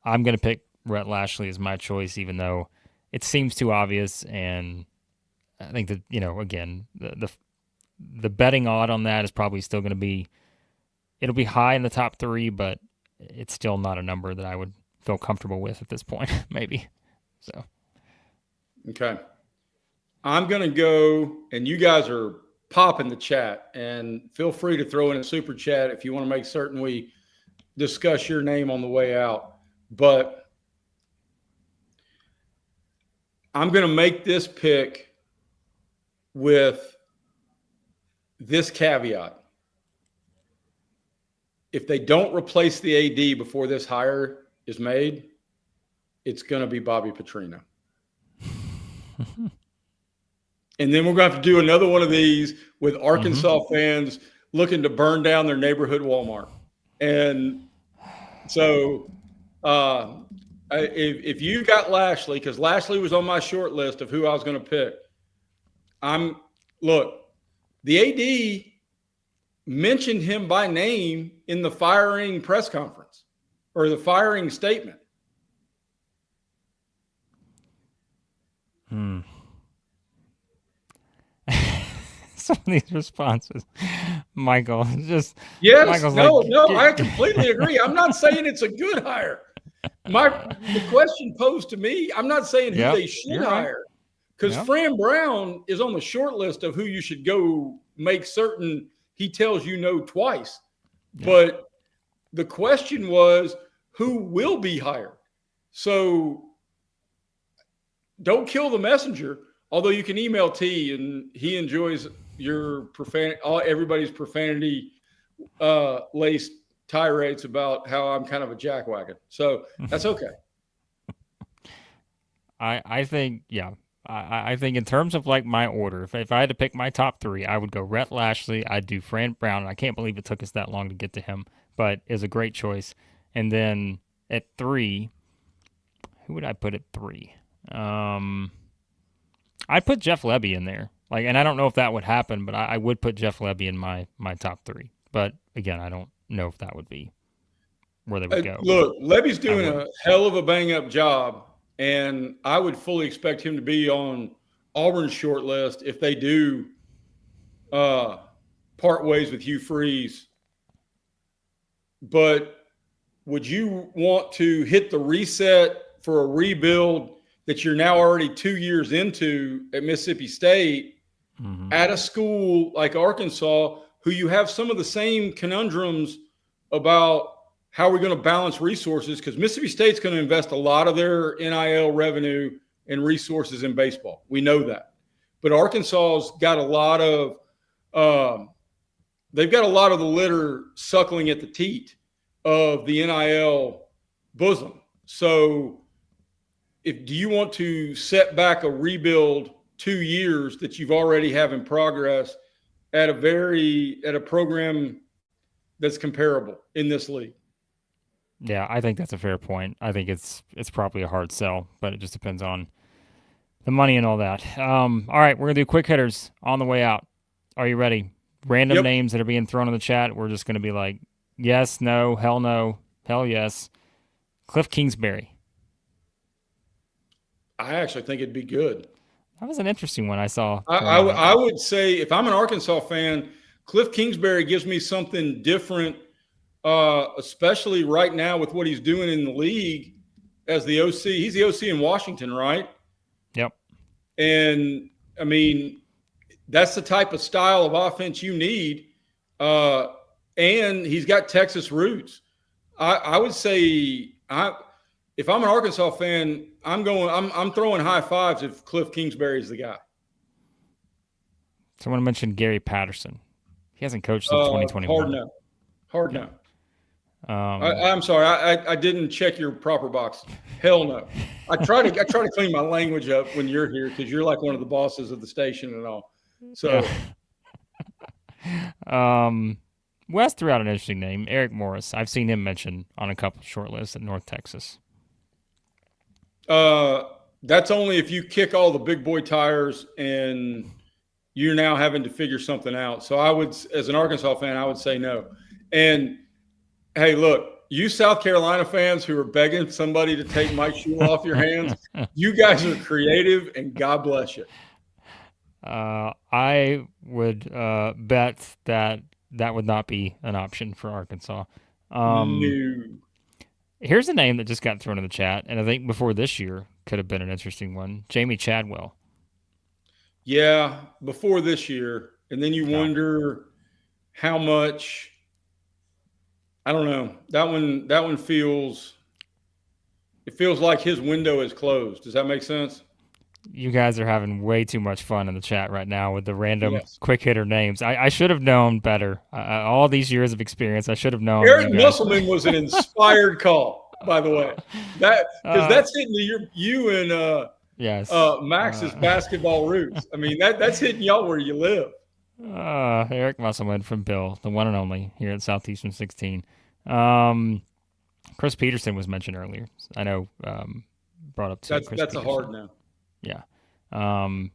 Speaker 1: I'm going to pick Rhett Lashlee as my choice, even though it seems too obvious. And I think that, again, the betting odd on that is probably still going to be, it'll be high in the top 3, but it's still not a number that I would feel comfortable with at this point, maybe. So,
Speaker 2: okay. I'm going to go, and you guys are popping the chat, and feel free to throw in a super chat if you want to make certain we discuss your name on the way out. But I'm going to make this pick with this caveat. If they don't replace the AD before this hire is made, it's going to be Bobby Petrino. And then we're going to have to do another one of these with Arkansas fans looking to burn down their neighborhood Walmart. And so if you got Lashlee, because Lashlee was on my short list of who I was going to pick, the AD mentioned him by name in the firing press conference or the firing statement.
Speaker 1: Some of these responses, Michael, just
Speaker 2: yes,
Speaker 1: Michael's
Speaker 2: I completely agree. I'm not saying it's a good hire. The question posed to me, I'm not saying who they should hire, because Fran Brown is on the short list of who you should go make certain he tells you no twice. Yeah. But the question was who will be hired. So don't kill the messenger. Although you can email T and he enjoys your everybody's profanity laced tirades about how I'm kind of a jackwagon. So that's okay.
Speaker 1: I think, I think in terms of like my order, if I had to pick my top 3, I would go Rhett Lashlee. I'd do Fran Brown. And I can't believe it took us that long to get to him, but is a great choice. And then at 3, who would I put at 3? I'd put Jeff Lebby in there. And I don't know if that would happen, but I would put Jeff Lebby in my top 3. But again, I don't know if that would be where they would go.
Speaker 2: Look, Lebby's doing a hell of a bang-up job, and I would fully expect him to be on Auburn's short list if they do part ways with Hugh Freeze. But would you want to hit the reset for a rebuild that you're now already 2 years into at Mississippi State at a school like Arkansas, who you have some of the same conundrums about how we're going to balance resources? Because Mississippi State's going to invest a lot of their NIL revenue and resources in baseball. We know that. But Arkansas's got a lot of they've got a lot of the litter suckling at the teat of the NIL bosom. So do you want to set back a rebuild 2 years that you've already have in progress at a program that's comparable in this league.
Speaker 1: Yeah, I think that's a fair point. I think it's probably a hard sell, but it just depends on the money and all that. All right, we're going to do quick hitters on the way out. Are you ready? Random names that are being thrown in the chat. We're just going to be like, yes, no, hell yes. Cliff Kingsbury.
Speaker 2: I actually think it'd be good.
Speaker 1: That was an interesting one I saw.
Speaker 2: I would say if I'm an Arkansas fan, Cliff Kingsbury gives me something different, especially right now with what he's doing in the league as the OC. He's the OC in Washington, right?
Speaker 1: Yep.
Speaker 2: And, I mean, that's the type of style of offense you need. And he's got Texas roots. I would say if I'm an Arkansas fan, I'm throwing high fives if Cliff Kingsbury is the guy.
Speaker 1: Someone mentioned Gary Patterson. He hasn't coached since 2021.
Speaker 2: Hard no. I'm sorry, I didn't check your proper box. Hell no. I try to clean my language up when you're here because you're like one of the bosses of the station and all. So,
Speaker 1: Wes threw out an interesting name, Eric Morris. I've seen him mentioned on a couple short lists at North Texas.
Speaker 2: That's only if you kick all the big boy tires and you're now having to figure something out. So I would, as an Arkansas fan, I would say no. And hey, look, you South Carolina fans who are begging somebody to take Mike Shula off your hands, you guys are creative and God bless you.
Speaker 1: I would bet that would not be an option for Arkansas.
Speaker 2: No.
Speaker 1: Here's a name that just got thrown in the chat, and I think before this year could have been an interesting one. Jamie Chadwell.
Speaker 2: Yeah, before this year. And then you wonder how much – I don't know. That one feels – it feels like his window is closed. Does that make sense?
Speaker 1: You guys are having way too much fun in the chat right now with the random quick hitter names. I should have known better. All these years of experience, I should have known.
Speaker 2: Eric Musselman was an inspired call, by the way. Because that's hitting you and Max's basketball roots. I mean, that's hitting y'all where you live.
Speaker 1: Eric Musselman from Bill, the one and only here at Southeastern 16. Chris Peterson was mentioned earlier. I know brought up to Chris
Speaker 2: That's
Speaker 1: Peterson.
Speaker 2: a hard no.
Speaker 1: Yeah. I'm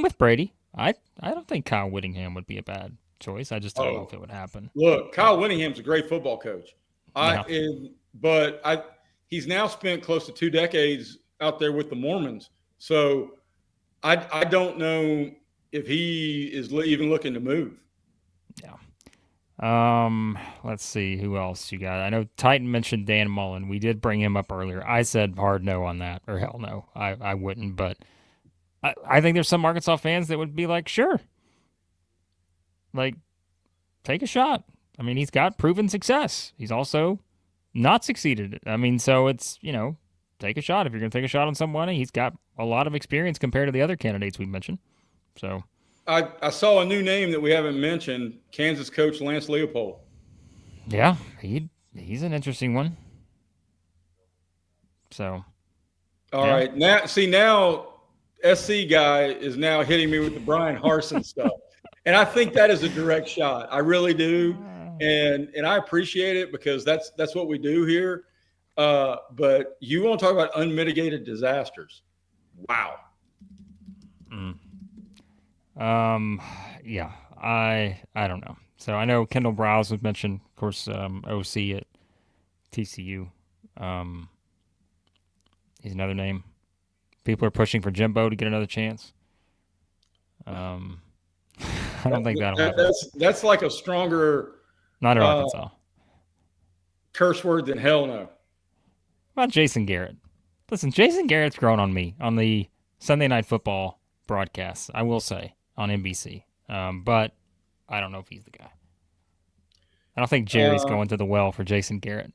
Speaker 1: with Brady. I don't think Kyle Whittingham would be a bad choice. I just don't know if it would happen.
Speaker 2: Look, Kyle Whittingham's a great football coach. But he's now spent close to 2 decades out there with the Mormons. So I don't know if he is even looking to move.
Speaker 1: Yeah. Let's see who else you got. I know Titan mentioned Dan Mullen. We did bring him up earlier. I said hard no on that, or hell no. I wouldn't, but I think there's some Arkansas fans that would be like, sure. Like, take a shot. I mean, he's got proven success. He's also not succeeded. I mean, so it's, take a shot. If you're going to take a shot on somebody, he's got a lot of experience compared to the other candidates we mentioned. So
Speaker 2: I saw a new name that we haven't mentioned, Kansas coach Lance Leopold.
Speaker 1: Yeah, he's an interesting one. So,
Speaker 2: all right. Now SC guy is now hitting me with the Brian Harsin stuff. And I think that is a direct shot. I really do. And I appreciate it because that's what we do here. But you want to talk about unmitigated disasters. Wow.
Speaker 1: Yeah, I don't know. So I know Kendall Browse was mentioned, of course, OC at TCU. He's another name. People are pushing for Jimbo to get another chance. I don't think that'll happen.
Speaker 2: That's like a stronger
Speaker 1: not in Arkansas
Speaker 2: curse word than hell no.
Speaker 1: What about Jason Garrett? Listen, Jason Garrett's grown on me on the Sunday Night Football broadcasts, I will say, on NBC. But I don't know if he's the guy. I don't think Jerry's going to the well for Jason Garrett.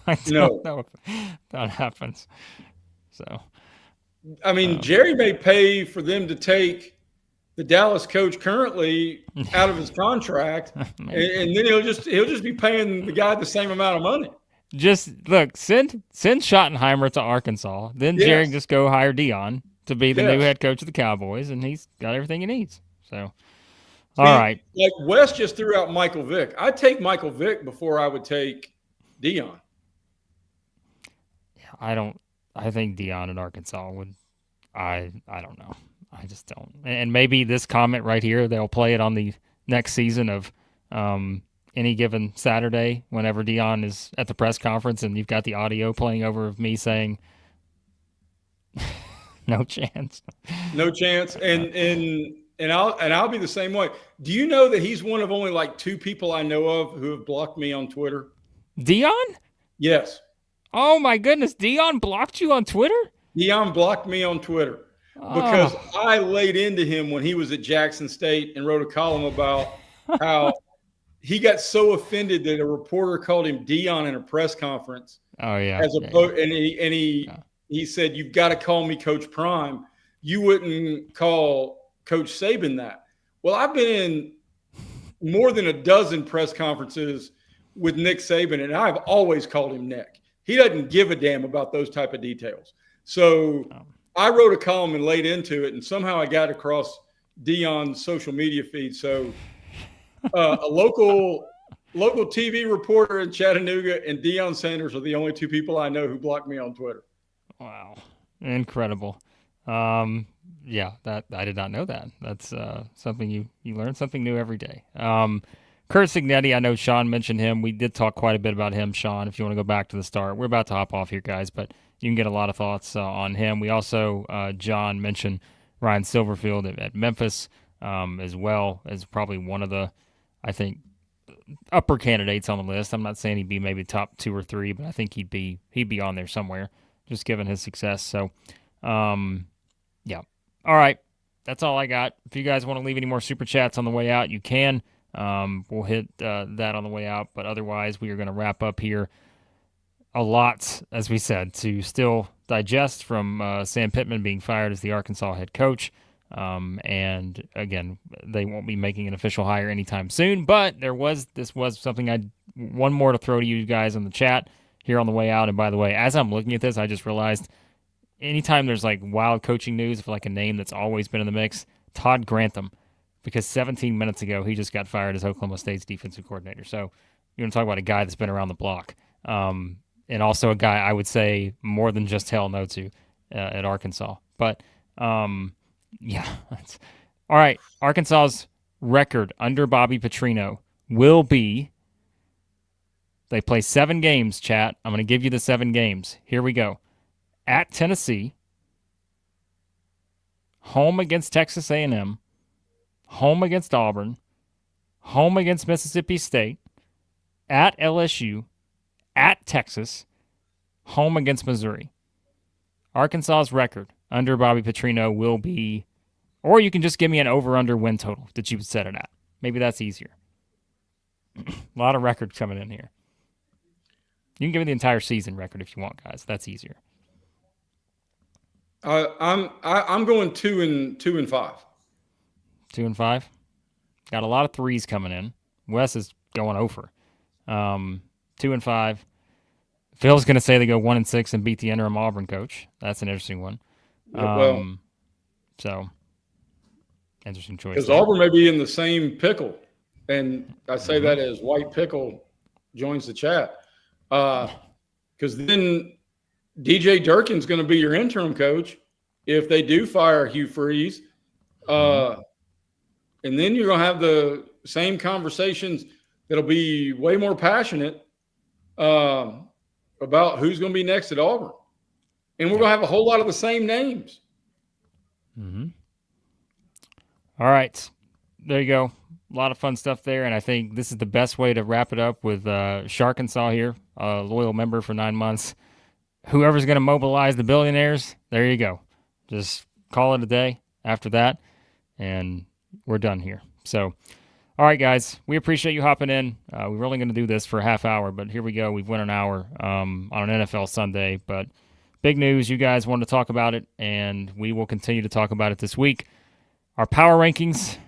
Speaker 1: I don't know if that happens. So, I
Speaker 2: mean, Jerry may pay for them to take the Dallas coach currently out of his contract, and then he'll just be paying the guy the same amount of money.
Speaker 1: Just look, send Schottenheimer to Arkansas, then Jerry just go hire Deion, to be the new
Speaker 2: Yes.
Speaker 1: head coach of the Cowboys, and he's got everything he needs. So, all
Speaker 2: See,
Speaker 1: right.
Speaker 2: like Wes just threw out Michael Vick. I'd take Michael Vick before I would take Deion.
Speaker 1: I think Deion in Arkansas would. I don't know. I just don't. And maybe this comment right here, they'll play it on the next season of any given Saturday whenever Deion is at the press conference, and you've got the audio playing over of me saying, "No chance."
Speaker 2: No chance. And I'll be the same way. Do you know that he's one of only like 2 people I know of who have blocked me on Twitter?
Speaker 1: Deion?
Speaker 2: Yes.
Speaker 1: Oh my goodness, Deion blocked you on Twitter?
Speaker 2: Deion blocked me on Twitter because I laid into him when he was at Jackson State and wrote a column about how he got so offended that a reporter called him Deion in a press conference.
Speaker 1: Oh yeah.
Speaker 2: And he said, "You've got to call me Coach Prime. You wouldn't call Coach Saban that." Well, I've been in more than a dozen press conferences with Nick Saban, and I've always called him Nick. He doesn't give a damn about those type of details. So I wrote a column and laid into it, and somehow I got across Deion's social media feed. So a local TV reporter in Chattanooga and Deion Sanders are the only 2 people I know who blocked me on Twitter.
Speaker 1: Wow. Incredible. Yeah, that I did not know that. That's something you learn something new every day. Kurt Signetti, I know Sean mentioned him. We did talk quite a bit about him, Sean, if you want to go back to the start. We're about to hop off here, guys, but you can get a lot of thoughts on him. We also, John mentioned Ryan Silverfield at Memphis as well as probably one of the, I think, upper candidates on the list. I'm not saying he'd be maybe top 2 or 3, but I think he'd be on there somewhere, just given his success. So, yeah. All right. That's all I got. If you guys want to leave any more super chats on the way out, you can. We'll hit that on the way out, but otherwise we are going to wrap up here. A lot, as we said, to still digest from Sam Pittman being fired as the Arkansas head coach. And again, they won't be making an official hire anytime soon, but this was something one more to throw to you guys in the chat here on the way out. And by the way, as I'm looking at this, I just realized anytime there's like wild coaching news for like a name that's always been in the mix, Todd Grantham, because 17 minutes ago he just got fired as Oklahoma State's defensive coordinator. So you're going to talk about a guy that's been around the block, and also a guy I would say more than just hell no to at Arkansas. But yeah, all right. Arkansas's record under Bobby Petrino will be. They play 7 games, chat. I'm going to give you the 7 games. Here we go. At Tennessee, home against Texas A&M, home against Auburn, home against Mississippi State, at LSU, at Texas, home against Missouri. Arkansas's record under Bobby Petrino will be, or you can just give me an over-under win total that you would set it at. Maybe that's easier. A lot of records coming in here. You can give me the entire season record if you want, guys. That's easier.
Speaker 2: I'm going 2 and 5.
Speaker 1: 2 and 5. Got a lot of 3s coming in. Wes is going over. 2 and 5. Phil's going to say they go 1 and 6 and beat the interim Auburn coach. That's an interesting one. So interesting choice.
Speaker 2: Because Auburn may be in the same pickle, and I say that as White Pickle joins the chat. Because then DJ Durkin's going to be your interim coach if they do fire Hugh Freeze. And then you're going to have the same conversations that'll be way more passionate about who's going to be next at Auburn. And we're going to have a whole lot of the same names.
Speaker 1: Mm-hmm. All right. There you go. A lot of fun stuff there, and I think this is the best way to wrap it up with Sharkensaw here, a loyal member for 9 months. Whoever's going to mobilize the billionaires, there you go. Just call it a day after that, and we're done here. So, all right, guys, we appreciate you hopping in. We were only going to do this for a half hour, but here we go. We've went an hour on an NFL Sunday, but big news. You guys wanted to talk about it, and we will continue to talk about it this week. Our power rankings,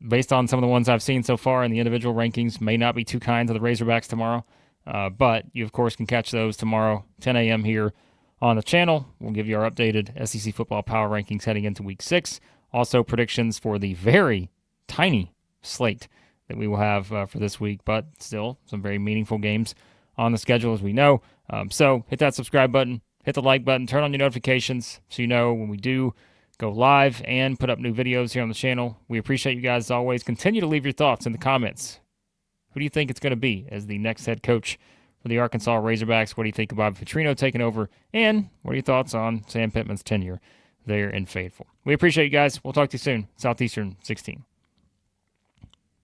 Speaker 1: based on some of the ones I've seen so far in the individual rankings, may not be too kind to the Razorbacks tomorrow. But you, of course, can catch those tomorrow, 10 a.m. here on the channel. We'll give you our updated SEC football power rankings heading into Week 6. Also, predictions for the very tiny slate that we will have for this week, but still some very meaningful games on the schedule, as we know. So hit that subscribe button, hit the like button, turn on your notifications so you know when we do go live and put up new videos here on the channel. We appreciate you guys as always. Continue to leave your thoughts in the comments. Who do you think it's going to be as the next head coach for the Arkansas Razorbacks? What do you think of Bobby Petrino taking over? And what are your thoughts on Sam Pittman's tenure there in Fayetteville? We appreciate you guys. We'll talk to you soon. Southeastern 16.